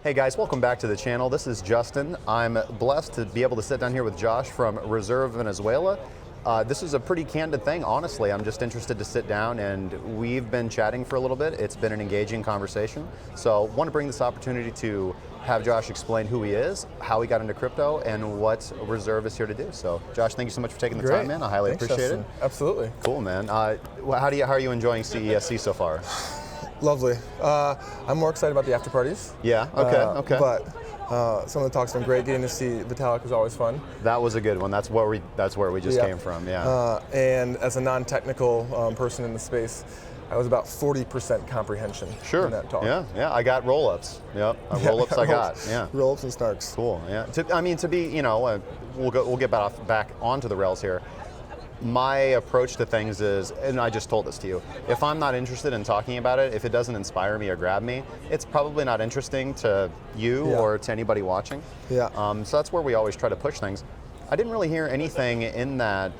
Hey guys, welcome back to the channel. This is Justin. I'm blessed to be able to sit down here with Josh from Reserve Venezuela. This is a pretty candid thing, honestly. I'm just interested to sit down, and we've been chatting for a little bit. It's been an engaging conversation. So I want to bring this opportunity to have Josh explain who he is, how he got into crypto, and what Reserve is here to do. So Josh, thank you so much for taking the time, man. I highly appreciate Justin. it. Absolutely. Cool, man. How are you enjoying CESC so far? Lovely. I'm more excited about the after parties. Yeah, okay. But some of the talks have been great. Getting to see Vitalik is always fun. That was a good one. That's where we just came from, yeah. And as a non-technical person in the space, I was about 40% comprehension in that talk. Yeah, I got roll-ups. Yep, roll-ups I got, yeah. Roll-ups and snarks. Cool, yeah. To be, we'll get back onto the rails here. My approach to things is, and I just told this to you, if I'm not interested in talking about it, if it doesn't inspire me or grab me, it's probably not interesting to you or to anybody watching. Yeah. So that's where we always try to push things. I didn't really hear anything in that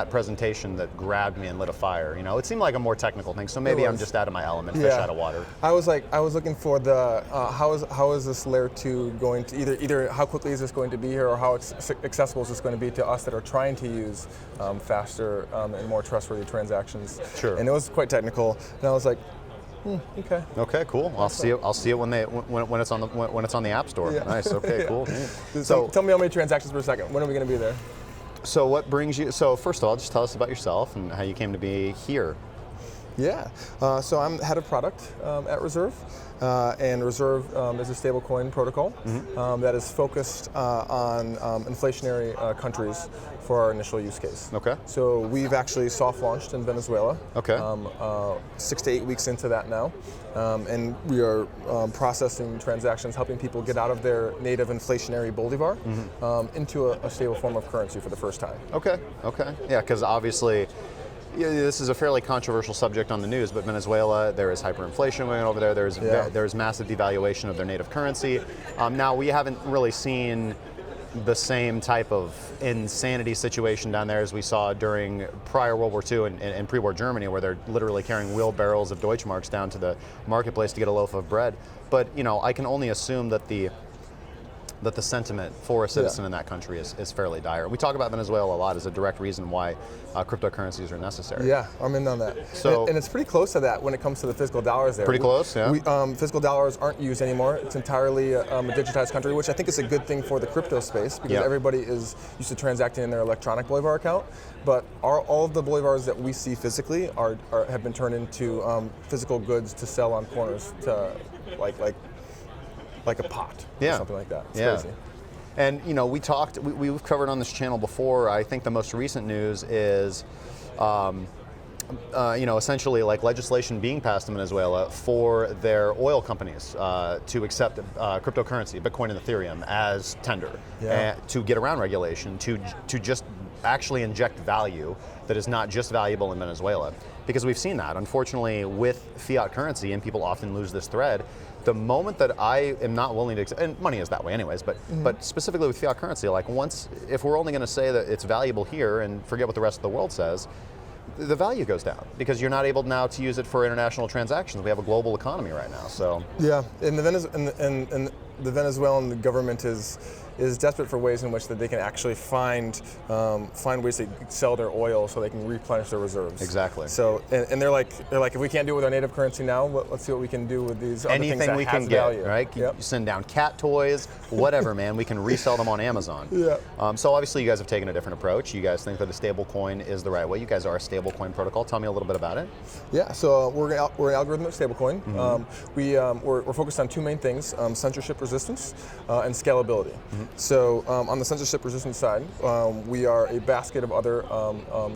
presentation that grabbed me and lit a fire. It seemed like a more technical thing, so maybe I'm just out of my element, fish out of water. I was looking for the how is this layer 2 going to either how quickly is this going to be here, or how accessible is this going to be to us that are trying to use faster and more trustworthy transactions. Sure. And it was quite technical, and I was like, okay. Okay, cool. I'll see it when it's on the App Store. Yeah. Nice. Okay, cool. So tell me how many transactions per second. When are we going to be there? So what brings you? So first of all, just tell us about yourself and how you came to be here. Yeah. So I'm head of product at Reserve, and Reserve is a stablecoin protocol that is focused on inflationary countries for our initial use case. Okay. So we've actually soft launched in Venezuela. Okay. 6 to 8 weeks into that now, and we are processing transactions, helping people get out of their native inflationary bolivar into a stable form of currency for the first time. Okay. Yeah, because obviously, this is a fairly controversial subject on the news, but Venezuela, there is hyperinflation going on over there. There's massive devaluation of their native currency. Now, we haven't really seen the same type of insanity situation down there as we saw during prior World War II and pre-war Germany, where they're literally carrying wheelbarrows of Deutschmarks down to the marketplace to get a loaf of bread. But I can only assume that the sentiment for a citizen in that country is fairly dire. We talk about Venezuela a lot as a direct reason why cryptocurrencies are necessary. Yeah, I'm in on that. So, and it's pretty close to that when it comes to the physical dollars there. Pretty close, yeah. Physical dollars aren't used anymore. It's entirely a digitized country, which I think is a good thing for the crypto space, because everybody is used to transacting in their electronic bolivar account. But all of the bolivars that we see physically have been turned into physical goods to sell on corners to like a pot or something like that. It's crazy. And we've covered on this channel before. I think the most recent news is essentially like legislation being passed in Venezuela for their oil companies to accept cryptocurrency, Bitcoin and Ethereum, as tender, to get around regulation, to just actually inject value that is not just valuable in Venezuela. Because we've seen that, unfortunately, with fiat currency, and people often lose this thread. The moment that I am not willing to accept, and money is that way anyways, but specifically with fiat currency, if we're only going to say that it's valuable here and forget what the rest of the world says, the value goes down because you're not able now to use it for international transactions. We have a global economy right now, so. Yeah, and the Venezuelan government is desperate for ways in which that they can actually find ways to sell their oil so they can replenish their reserves. Exactly. So and they're like if we can't do it with our native currency now, let's see what we can do with these other things that we has can value. Get, right? You send down cat toys, whatever, man. We can resell them on Amazon. Yeah. So obviously you guys have taken a different approach. You guys think that a stable coin is the right way. You guys are a stable coin protocol. Tell me a little bit about it. Yeah. So we're an algorithmic stablecoin. We're focused on two main things: censorship resistance and scalability. So on the censorship resistance side, we are a basket of other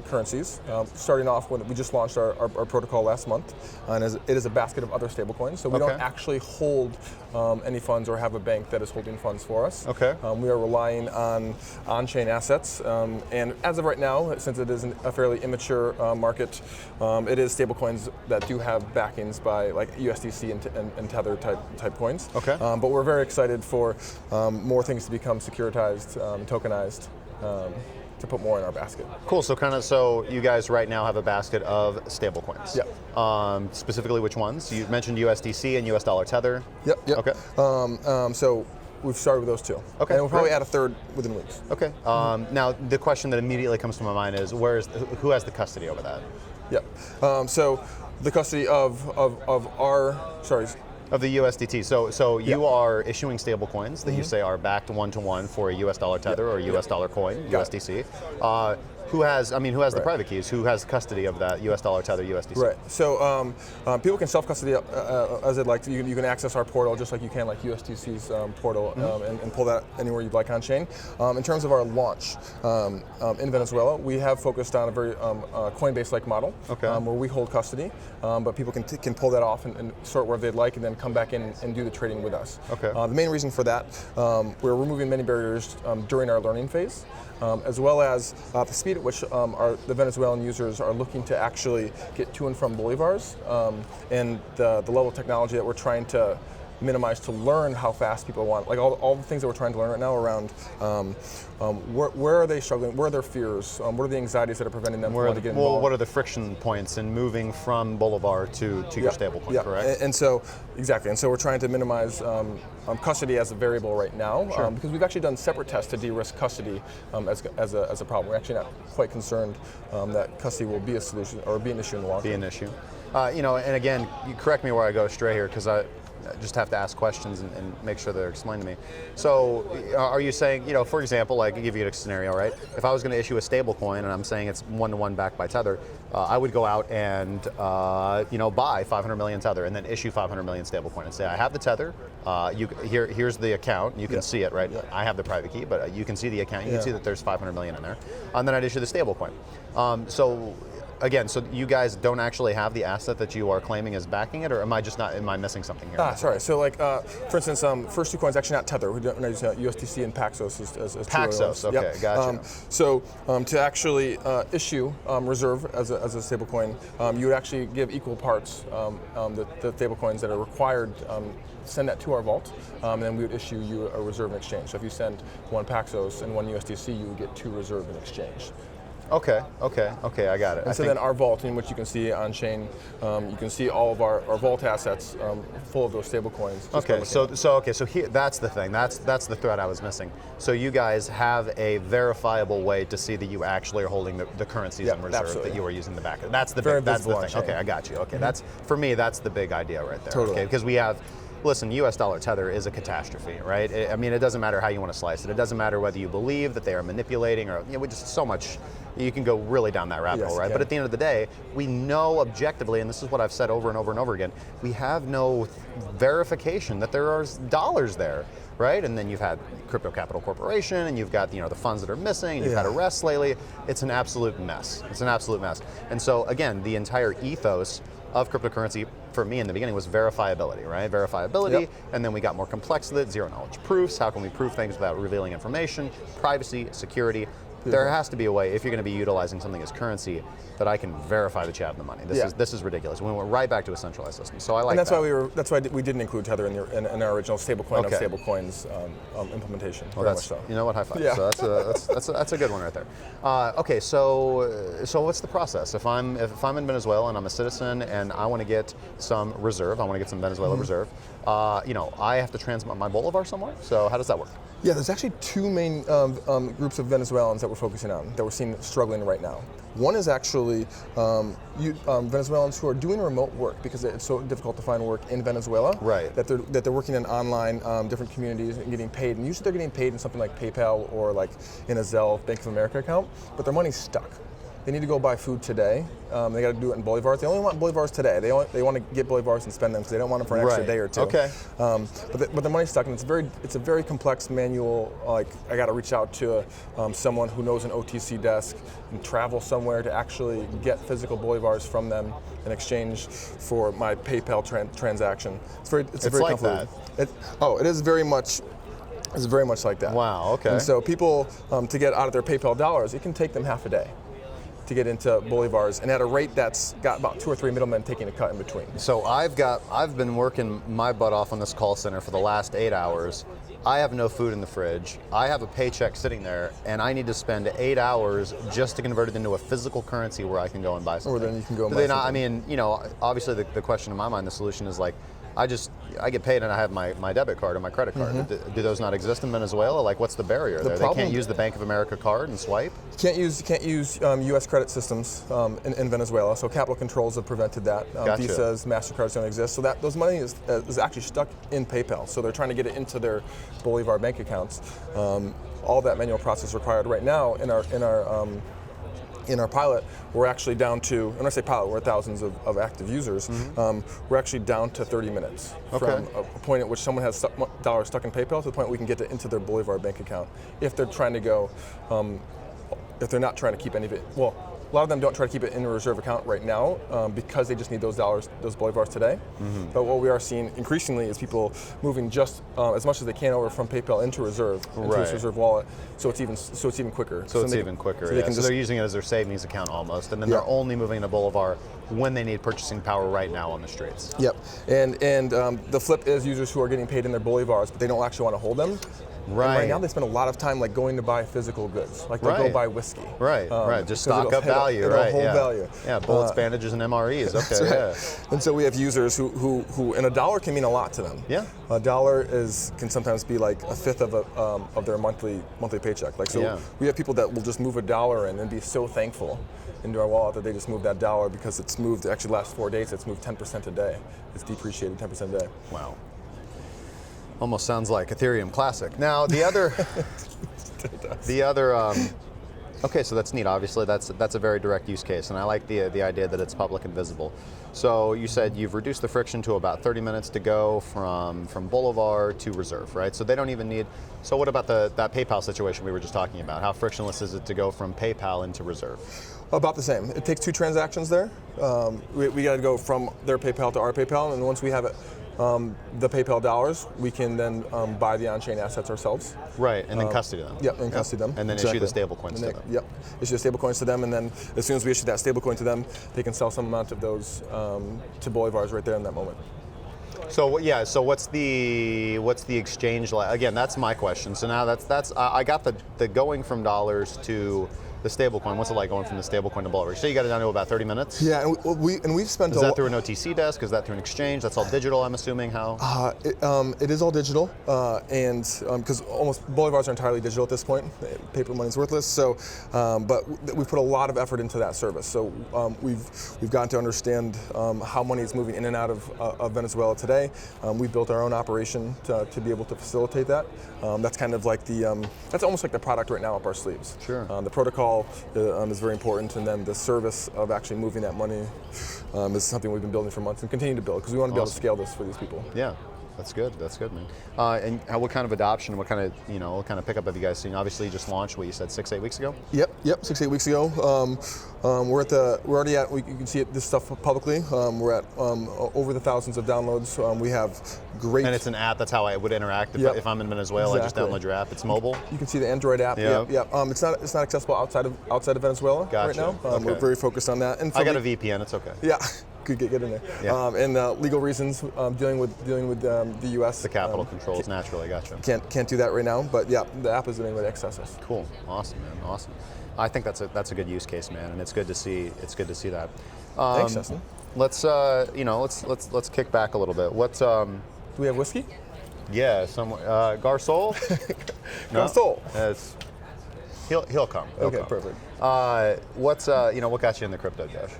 currencies. Starting off when we just launched our protocol last month, and it is a basket of other stablecoins. So we don't actually hold any funds or have a bank that is holding funds for us. Okay. We are relying on on-chain assets, and as of right now, since it is a fairly immature market, it is stablecoins that do have backings by like USDC and Tether type coins. Okay. But we're very excited for more things to become securitized, tokenized. to put more in our basket. Cool. So you guys right now have a basket of stablecoins. Yep. Specifically, which ones? You mentioned USDC and US dollar tether. Yep. Okay. So we've started with those two. Okay. And we'll probably add a third within weeks. Okay. Now the question that immediately comes to my mind is who has the custody over that? Yep. So the custody of the USDT. So you are issuing stablecoins that you say are backed one-to-one for a US dollar tether or a US dollar coin, USDC. Who has the private keys? Who has custody of that US dollar tether USDC? Right. So people can self-custody as they'd like to. You can access our portal just like you can like USDC's portal and pull that anywhere you'd like on chain. In terms of our launch in Venezuela, we have focused on a very Coinbase-like model where we hold custody, but people can pull that off and sort where they'd like, and then come back in and do the trading with us. Okay. The main reason for that, we're removing many barriers during our learning phase. As well as the speed at which the Venezuelan users are looking to actually get to and from bolivars, and the level of technology that we're trying to minimize to learn how fast people want, like all the things that we're trying to learn right now around where are they struggling, where are their fears, what are the anxieties that are preventing them from wanting to get involved. Well, what are the friction points in moving from Bolivar to your stablecoin, correct? And so, exactly, and so we're trying to minimize custody as a variable right now, because we've actually done separate tests to de-risk custody as a problem. We're actually not quite concerned that custody will be a solution or be an issue in the long term. Be an issue. And again, you correct me where I go astray here, because I just have to ask questions and make sure they're explained to me. So are you saying, for example, like I'll give you a scenario, right? If I was going to issue a stable coin and I'm saying it's one-to-one backed by Tether, I would go out and buy 500 million Tether and then issue 500 million stable coin and say, I have the Tether, here's the account, you can see it, right? I have the private key, but you can see the account, you can see that there's 500 million in there. And then I'd issue the stable coin. Again, so you guys don't actually have the asset that you are claiming as backing it, or am I missing something here? Sorry. So like, for instance, first two coins actually not Tether. We're not using USDC and Paxos as Paxos, okay, gotcha. So to actually issue reserve as a stable coin, you would actually give equal parts the stable coins that are required. Send that to our vault, and then we would issue you a reserve in exchange. So if you send one Paxos and one USDC, you would get 2 reserve in exchange. Okay, I got it. And so then our vault, in which you can see on chain, you can see all of our vault assets full of those stable coins. Okay, so here, that's the thing. That's the thread I was missing. So you guys have a verifiable way to see that you actually are holding the currencies in reserve that you are using the back. That's the thing. Okay, I got you. Okay, that's for me. That's the big idea right there. Totally. Okay, because we have. Listen, US dollar tether is a catastrophe, right? It doesn't matter how you want to slice it. It doesn't matter whether you believe that they are manipulating or, just so much, you can go really down that rabbit hole, right? But at the end of the day, we know objectively, and this is what I've said over and over and over again, we have no verification that there are dollars there, right? And then you've had Crypto Capital Corporation, and you've got, the funds that are missing, and you've had arrests lately. It's an absolute mess. And so again, the entire ethos of cryptocurrency for me in the beginning was verifiability, right? Verifiability, and then we got more complex with it, zero knowledge proofs, how can we prove things without revealing information, privacy, security. There has to be a way, if you're going to be utilizing something as currency, that I can verify that you have the money. This is ridiculous. We went right back to a centralized system. So I like that. And that's why we didn't include Tether in our original stablecoin of stablecoins implementation. Well, very much so. You know what? High five. Yeah. So that's a good one right there. Okay, so what's the process? If I'm in Venezuela and I'm a citizen and I want to get some reserve, I want to get some Venezuela reserve. I have to transmit my bolivar somewhere. So how does that work? Yeah, there's actually 2 main groups of Venezuelans that we're focusing on, that we're seeing struggling right now. One is actually Venezuelans who are doing remote work because it's so difficult to find work in Venezuela. Right. That they're working in online different communities and getting paid. And usually they're getting paid in something like PayPal or like in a Zelle Bank of America account, but their money's stuck. They need to go buy food today. They got to do it in bolivars. They only want bolivars today. They want to get bolivars and spend them because they don't want them for an extra day or two. Okay. But the money's stuck, and it's a very complex manual. Like I got to reach out to someone who knows an OTC desk and travel somewhere to actually get physical bolivars from them in exchange for my PayPal transaction. It's very like complicated. It is very much. It's very much like that. Wow. Okay. And so people to get out of their PayPal dollars, it can take them half a day to get into bolivars, and at a rate that's got about 2 or 3 middlemen taking a cut in between. So I've been working my butt off on this call center for the last 8 hours. I have no food in the fridge. I have a paycheck sitting there, and I need to spend 8 hours just to convert it into a physical currency where I can go and buy something. Or then you can go and buy something. I mean, obviously the question in my mind, the solution is like, I get paid and I have my debit card or my credit card. Mm-hmm. Do those not exist in Venezuela? Like, what's the barrier there? They can't use the Bank of America card and swipe? You can't use U.S. credit systems in Venezuela, so capital controls have prevented that. Gotcha. Visas, MasterCards don't exist, so those money is actually stuck in PayPal, so they're trying to get it into their Bolivar bank accounts. All that manual process required right now in our pilot, we're actually down to, when I say pilot, we're at thousands of active users. We're actually down to 30 minutes from a point at which someone has dollars stuck in PayPal to the point we can get it into their Bolivar bank account. If they're trying to go, if they're not trying to keep any of it, well, a lot of them don't try to keep it in a reserve account right now because they just need those dollars, those bolivars today. But what we are seeing increasingly is people moving just as much as they can over from PayPal into reserve, into this reserve wallet. So it's even quicker. So they're using it as their savings account almost, and then they're only moving to Bolivar when they need purchasing power right now on the streets. Yep. And the flip is users who are getting paid in their bolivars, but they don't actually want to hold them. Right. And right now they spend a lot of time like going to buy physical goods, like they'll go buy whiskey. Right. Just stock up value. It'll hold value. Yeah. Bullets, bandages, and MREs. Okay. Right. And so we have users who and $1 can mean a lot to them. Yeah. $1 can sometimes be like a fifth of their monthly paycheck. Like we have people that will just move $1 in and be so thankful into our wallet that they just moved that $1 because it's moved. Actually, last 4 days it's moved 10% a day. It's depreciated 10% a day. Wow. Almost sounds like Ethereum Classic. Now the other, okay, so that's neat. Obviously, that's a very direct use case, and I like the idea that it's public and visible. So you said you've reduced the friction to about 30 minutes to go from Bolivar to reserve, right? So they don't even need. So what about that PayPal situation we were just talking about? How frictionless is it to go from PayPal into reserve? About the same. It takes 2 transactions there. We got to go from their PayPal to our PayPal, and once we have it. The PayPal dollars, we can then buy the on-chain assets ourselves. Right, and then custody them. Yep, and custody them. And then issue the stable coins to them. Yep, issue the stable coins to them, and then as soon as we issue that stable coin to them, they can sell some amount of those to bolivars right there in that moment. So what's the exchange like? Again, that's my question. So now that's I got the going from dollars to the stablecoin. What's it like going from the stablecoin to Bolivar? So you got it down to about 30 minutes? Yeah, and we've spent. Is that through an OTC desk? Is that through an exchange? That's all digital, I'm assuming. How? It is all digital, and because almost bolivars are entirely digital at this point. Paper money is worthless. So, but we've put a lot of effort into that service. So we've gotten to understand how money is moving in and out of Venezuela today. We've built our own operation to be able to facilitate that. That's kind of like that's almost like the product right now up our sleeves. Sure. The protocol is very important, and then the service of actually moving that money is something we've been building for months and continue to build because we want to be able to scale this for these people. Yeah, that's good. That's good, man. And what kind of adoption? What kind of pickup have you guys seen? Obviously, you just launched. What you said 6-8 weeks ago? Yep, 6-8 weeks ago. We're already at. You can see this stuff publicly. We're at over the thousands of downloads. We have great. And it's an app. That's how I would interact if I'm in Venezuela. Exactly. I just download your app. It's mobile. You can see the Android app. Yep. It's not accessible outside of Venezuela right now. We're very focused on that. And I got a VPN. It's okay. Yeah. Could get in there. Yeah. And legal reasons dealing with the U.S. The capital controls naturally. Gotcha. Can't do that right now. But yeah, the app is the main way to access us. Cool. Awesome, man. Awesome. I think that's a good use case, man, and it's good to see that. Thanks, Justin. Let's kick back a little bit. Do we have whiskey? Yeah, Garsol. Garsol. He'll come. Perfect. What got you in the crypto, Josh?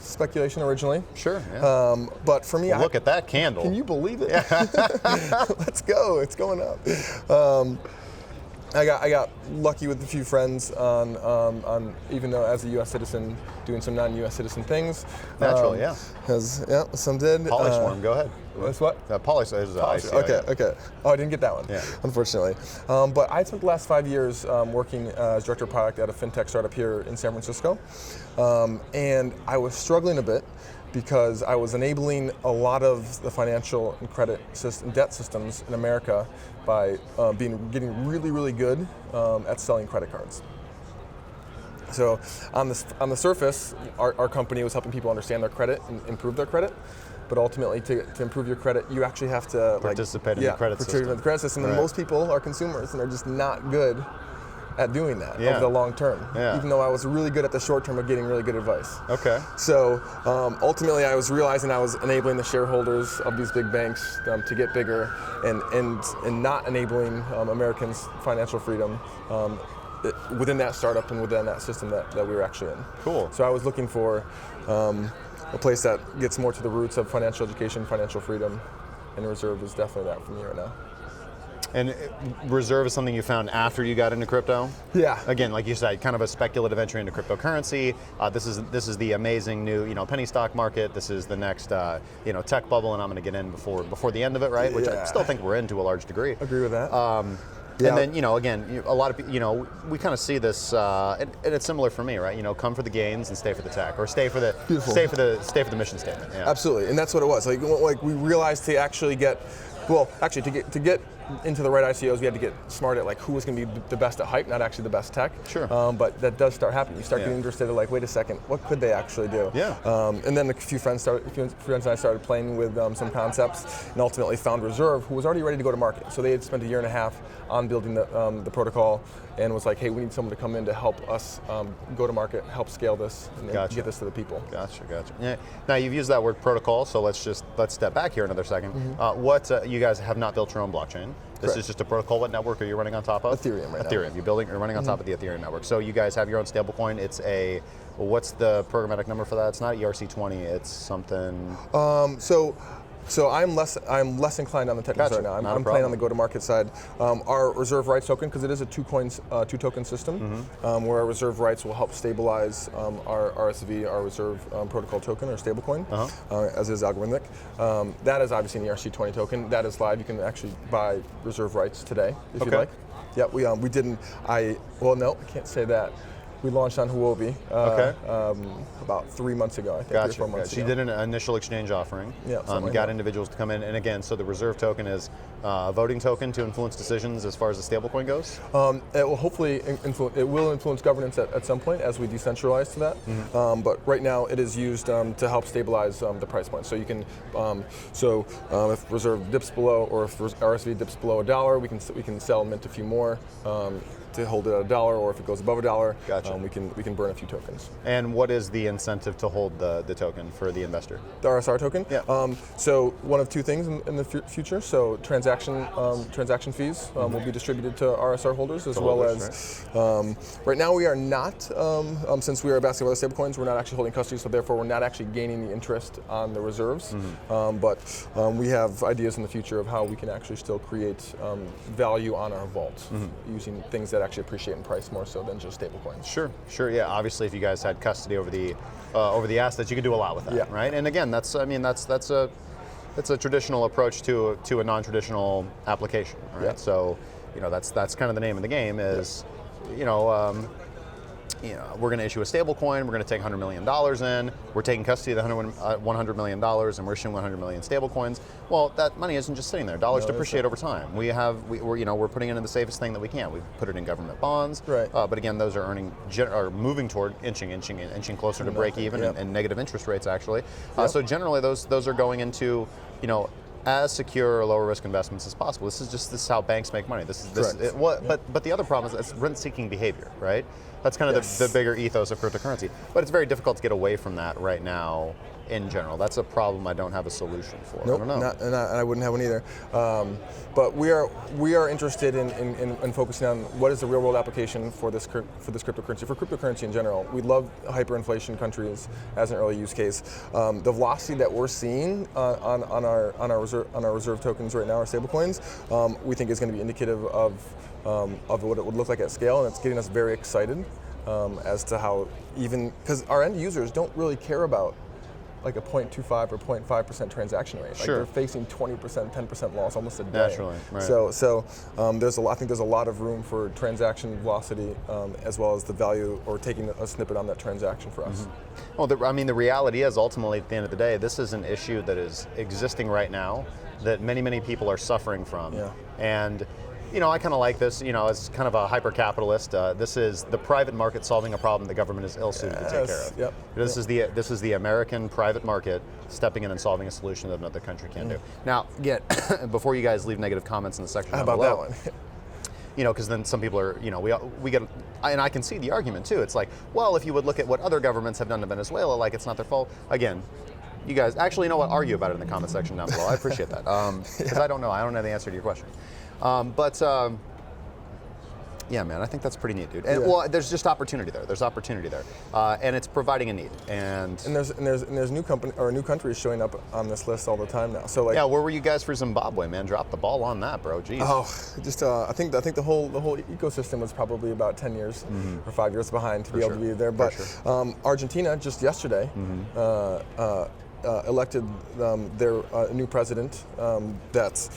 Speculation originally. Sure. Yeah. But for me, look at that candle. Can you believe it? Let's go. It's going up. I got lucky with a few friends on even though as a U.S. citizen doing some non-U.S. citizen things. Naturally, some did. Polish form. Go ahead. That's what? Polish is ICO. Okay. Oh, I didn't get that one. Yeah. Unfortunately. But I spent the last 5 years working as director of product at a fintech startup here in San Francisco, and I was struggling a bit because I was enabling a lot of the financial and credit debt systems in America by getting really, really good at selling credit cards. So on the surface, our company was helping people understand their credit and improve their credit. But ultimately, to improve your credred, you actually have to participate in the credit system. In the credit system. Right. And most people are consumers, and they're just not good at doing that Yeah. over the long term. Yeah. Even though I was really good at the short term of getting really good advice. Okay. So ultimately, I was realizing I was enabling the shareholders of these big banks to get bigger, and not enabling Americans' financial freedom within that startup and within that system that we were actually in. Cool. So I was looking for a place that gets more to the roots of financial education, financial freedom, and Reserve is definitely that for me right now. And Reserve is something you found after you got into crypto? Yeah. Again, like you said, kind of a speculative entry into cryptocurrency. This is the amazing new penny stock market. This is the next tech bubble, and I'm going to get in before the end of it, right? Which I still think we're in to a large degree. Agree with that. And then, again, a lot of people, we kind of see this, and it's similar for me, right? Come for the gains and stay for the tech, or stay for the mission statement. Yeah. Absolutely, and that's what it was. Like we realized to actually get into the right ICOs, we had to get smart at who was going to be the best at hype, not actually the best tech. Sure. But that does start happening. You start getting interested in wait a second, what could they actually do? Yeah. And then a few friends and I started playing with some concepts, and ultimately found Reserve, who was already ready to go to market. So they had spent a year and a half on building the protocol, and was like, hey, we need someone to come in to help us go to market, help scale this, and get this to the people. Gotcha. Yeah. Now you've used that word protocol, so let's step back here another second. Mm-hmm. You guys have not built your own blockchain. This Correct. is just a protocol. What network are you running on top of? Ethereum right now. Ethereum. You're running on top of the Ethereum network. So you guys have your own stablecoin. What's the programmatic number for that? It's not ERC20. It's something. So I'm less inclined on the technical Gotcha. right now. Not a I'm playing problem. on the go-to-market side. Our reserve rights token, because it is a two-token system, where our reserve rights will help stabilize our RSV, our reserve protocol token, or stablecoin, as is algorithmic. That is obviously an ERC20 token. That is live. You can actually buy reserve rights today if you'd like. Yeah, we didn't. I can't say that. We launched on Huobi about 3 months ago, I think. Gotcha. 3 or 4 months ago. You did an initial exchange offering. Yeah, you got individuals to come in, and again, so the reserve token is a voting token to influence decisions as far as the stablecoin goes? It will hopefully influence governance at some point as we decentralize to that. Mm-hmm. But right now it is used to help stabilize the price point. So you can, if reserve dips below, or if RSV dips below $1, we can sell and mint a few more. To hold it at $1, or if it goes above $1, gotcha. we can burn a few tokens. And what is the incentive to hold the token for the investor? The RSR token? Yeah. So one of two things in the future. So transaction fees will be distributed to RSR holders, as well as right now we are not, since we are basking other stablecoins, we're not actually holding custody, so therefore we're not actually gaining the interest on the reserves. Mm-hmm. But we have ideas in the future of how we can actually still create value on our vault using things that actually appreciate in price more so than just stablecoins. Sure. Yeah. Obviously, if you guys had custody over the assets, you could do a lot with that, right? And again, that's a traditional approach to a non-traditional application, right? Yeah. So, that's kind of the name of the game is, we're going to issue a stable coin, we're going to take $100 million in, we're taking custody of the $100 million, and we're issuing 100 million stable coins. Well, that money isn't just sitting there. Dollars depreciate over time. We're putting it in the safest thing that we can. We've put it in government bonds, right. But again, those are moving toward inching closer to break even and negative interest rates actually. So generally, those are going into, as secure or lower risk investments as possible. This is how banks make money. But the other problem is it's rent-seeking behavior, right? That's kind of the bigger ethos of cryptocurrency. But it's very difficult to get away from that right now in general. That's a problem I don't have a solution for. Nope, I don't know. And I wouldn't have one either. But we are interested in focusing on what is the real world application for this cryptocurrency, for cryptocurrency in general. We love hyperinflation countries as an early use case. The velocity that we're seeing on our reserve tokens right now, our stablecoins, we think is going to be indicative of what it would look like at scale, and it's getting us very excited as to how, even because our end users don't really care about like a 0.25 or 0.5% transaction rate. Like they're facing 20%, 10% loss almost a day. Naturally, right. So I think there's a lot of room for transaction velocity as well as the value, or taking a snippet on that transaction for us. Mm-hmm. Well, the reality is ultimately at the end of the day, this is an issue that is existing right now that many people are suffering from. Yeah. And I kind of like this, as kind of a hyper-capitalist. This is the private market solving a problem the government is ill-suited to take care of. Yep. This is the American private market stepping in and solving a solution that another country can't do. Now, again, before you guys leave negative comments in the section How down about below, that one? because then some people are, we get, and I can see the argument too. It's like, well, if you would look at what other governments have done to Venezuela, like it's not their fault. Again, you guys actually know what, argue about it in the comment section down below. I appreciate that, because I don't know the answer to your question. Yeah, man, I think that's pretty neat, dude. And well, there's just opportunity there. There's opportunity there, and it's providing a need. And there's new countries showing up on this list all the time now. So like, yeah, where were you guys for Zimbabwe, man? Drop the ball on that, bro. Jeez. Oh, just I think the whole ecosystem was probably about 10 years or 5 years behind to be able to be there. But Argentina just yesterday elected their new president that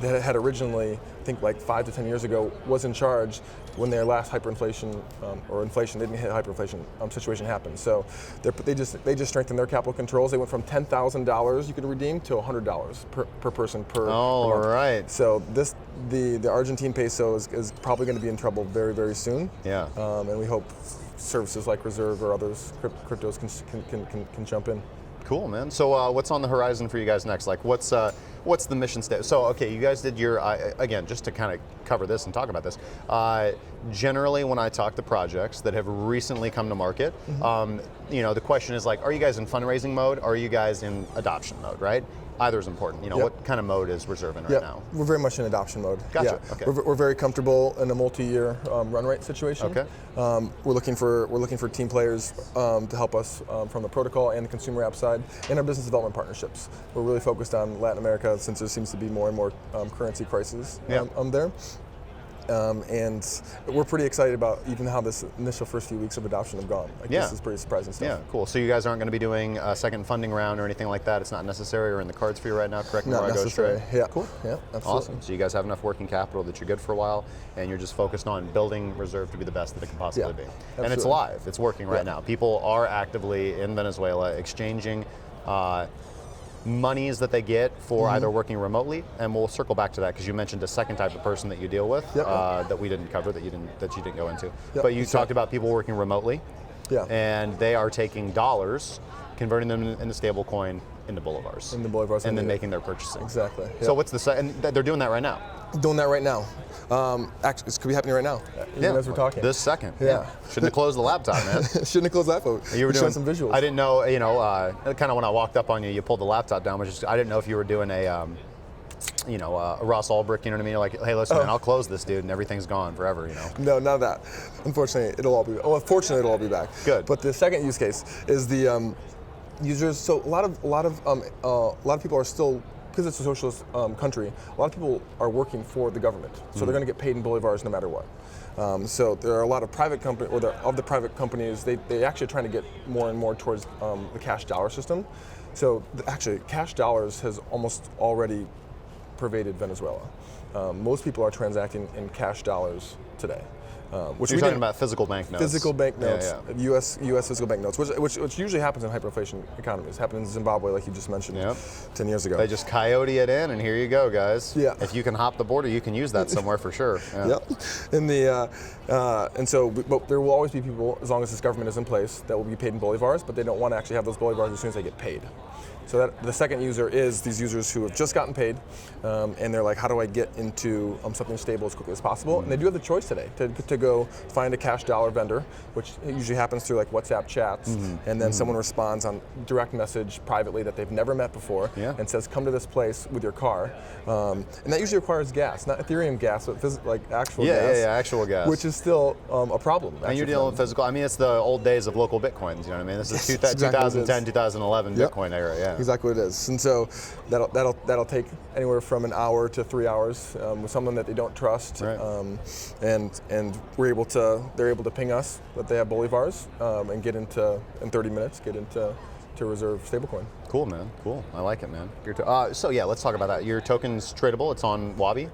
had originally, I think like 5 to 10 years ago, was in charge when their last hyperinflation or inflation, they didn't hit hyperinflation situation happened. So they just strengthened their capital controls. They went from $10,000 you could redeem to $100 per person per month. Right. So the Argentine peso is probably going to be in trouble very, very soon. Yeah. And we hope services like Reserve or others cryptos can jump in. Cool, man. So what's on the horizon for you guys next? Like, what's the mission statement? So, okay, you guys did your, again, just to kind of cover this and talk about this, generally when I talk to projects that have recently come to market, the question is like, are you guys in fundraising mode? Or are you guys in adoption mode, right? Either is important. What kind of mode is Reserve in right now? We're very much in adoption mode. Gotcha. Yeah. Okay. We're very comfortable in a multi-year run rate situation. Okay. We're looking for team players to help us from the protocol and the consumer app side, and our business development partnerships. We're really focused on Latin America since there seems to be more and more currency crises there. And we're pretty excited about even how this initial first few weeks of adoption have gone. This is pretty surprising stuff. Yeah, cool. So you guys aren't going to be doing a second funding round or anything like that? It's not necessary or in the cards for you right now, correct me where I go straight? Yeah, cool. Yeah, absolutely. Awesome. So you guys have enough working capital that you're good for a while, and you're just focused on building Reserve to be the best that it can possibly be. Absolutely. And it's live. It's working right now. People are actively in Venezuela exchanging monies that they get for either working remotely, and we'll circle back to that because you mentioned a second type of person that you deal with that we didn't cover, that you didn't go into. But you talked about people working remotely, and they are taking dollars, converting them into stable coin into bolivars. And then making their purchasing. Exactly. So what's and they're doing that right now? Doing that right now. Actually, this could be happening right now, even as we're talking. This second. Yeah. Shouldn't have closed the laptop, man. Shouldn't have closed that phone. You were doing some visuals. I didn't know, kind of when I walked up on you, you pulled the laptop down, which is, I didn't know if you were doing a Ross Ulbricht, you know what I mean? You're like, hey, listen, man, I'll close this, dude, and everything's gone forever, No, none of that. Unfortunately, fortunately, it'll all be back. Good. But the second use case is the users. So a lot of people are still, because it's a socialist country, a lot of people are working for the government, so they're going to get paid in bolivars no matter what. So there are a lot of private companies, or of the private companies, they actually are trying to get more and more towards the cash dollar system. So actually, cash dollars has almost already pervaded Venezuela. Most people are transacting in cash dollars today. Which you're talking about physical banknotes. Physical banknotes, U.S. physical banknotes, which usually happens in hyperinflation economies. Happened in Zimbabwe, like you just mentioned, 10 years ago. They just coyote it in, and here you go, guys. Yeah. If you can hop the border, you can use that somewhere for sure. Yeah. But there will always be people, as long as this government is in place, that will be paid in bolivars, but they don't want to actually have those bolivars as soon as they get paid. So that the second user is these users who have just gotten paid, and they're like, how do I get into something stable as quickly as possible? And they do have the choice today to go find a cash dollar vendor, which usually happens through like WhatsApp chats, and then someone responds on direct message privately that they've never met before, and says, come to this place with your car. And that usually requires gas, not Ethereum gas, but actual gas. Yeah, actual gas. Which is still a problem. And you're dealing with physical. I mean, it's the old days of local Bitcoins, you know what I mean? This is 2010, 2011 Bitcoin era, Exactly what it is. And so that'll take anywhere from an hour to 3 hours with someone that they don't trust. Right. And they're able to ping us that they have bolivars and in 30 minutes get into Reserve stablecoin. Cool, man. Cool. I like it, man. So yeah, let's talk about that. Your token's tradable. It's on Wabi.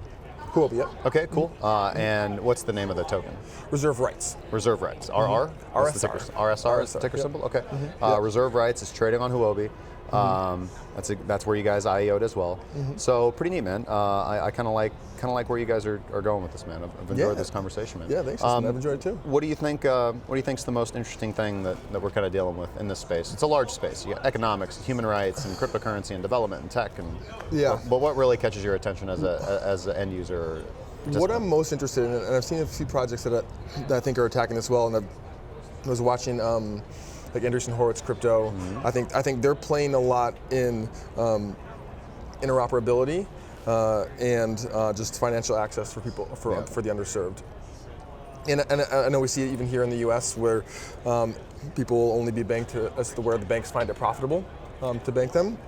Huobi, yep. Okay, cool. And what's the name of the token? Reserve Rights. Reserve Rights. RR? RSR. RSR is the ticker symbol? Okay. Reserve Rights is trading on Huobi. That's where you guys IEO'd as well. So pretty neat, man. I kind of like where you guys are going with this, man. I've enjoyed this conversation, man. Yeah, thanks. I've enjoyed it too. What do you think? What do you think's the most interesting thing that we're kind of dealing with in this space? It's a large space. You got economics, human rights, and cryptocurrency, and development, and tech, and but what really catches your attention as an end user? What I'm most interested in, and I've seen a few projects that I think are attacking this well, and I was watching like Anderson Horowitz Crypto. I think they're playing a lot in interoperability and just financial access for people for the underserved. And I know we see it even here in the U.S. where people will only be banked as to where the banks find it profitable to bank them.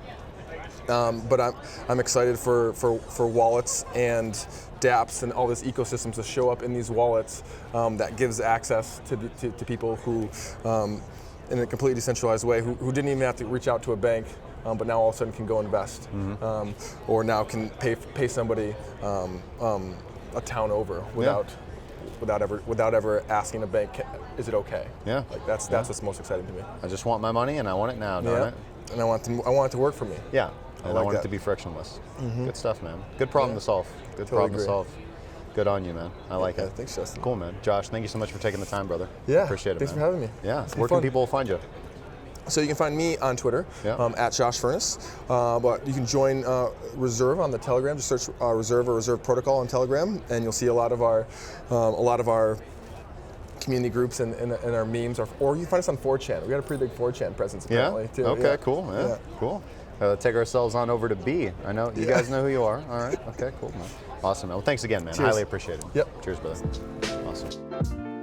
But I'm excited for wallets and dApps and all these ecosystems to show up in these wallets that gives access to people who, in a completely decentralized way, who didn't even have to reach out to a bank, but now all of a sudden can go invest, or now can pay somebody a town over without ever asking a bank, is it okay? Yeah. Like that's what's most exciting to me. I just want my money and I want it now, darn it. And I want it to work for me. Yeah. And I like want that. it to be frictionless. Good stuff, man. Good problem to solve. Good problem to solve. Good on you, man. I like it. Thanks, Justin. Cool, man. Josh, thank you so much for taking the time, brother. Yeah. Appreciate it, Thanks man. for having me. Yeah. It's Where been can fun. people find you? So you can find me on Twitter at Josh Furnas, but you can join Reserve on the Telegram. Just search Reserve or Reserve Protocol on Telegram, and you'll see a lot of our community groups and our memes. Or you can find us on 4chan. We got a pretty big 4chan presence apparently too. Okay. Cool. Yeah. Cool. Take ourselves on over to B. I know you guys know who you are. All right. Okay. Cool, man. Awesome, man. Well, thanks again, man. Cheers. Highly appreciate it. Yep. Cheers, brother. Awesome.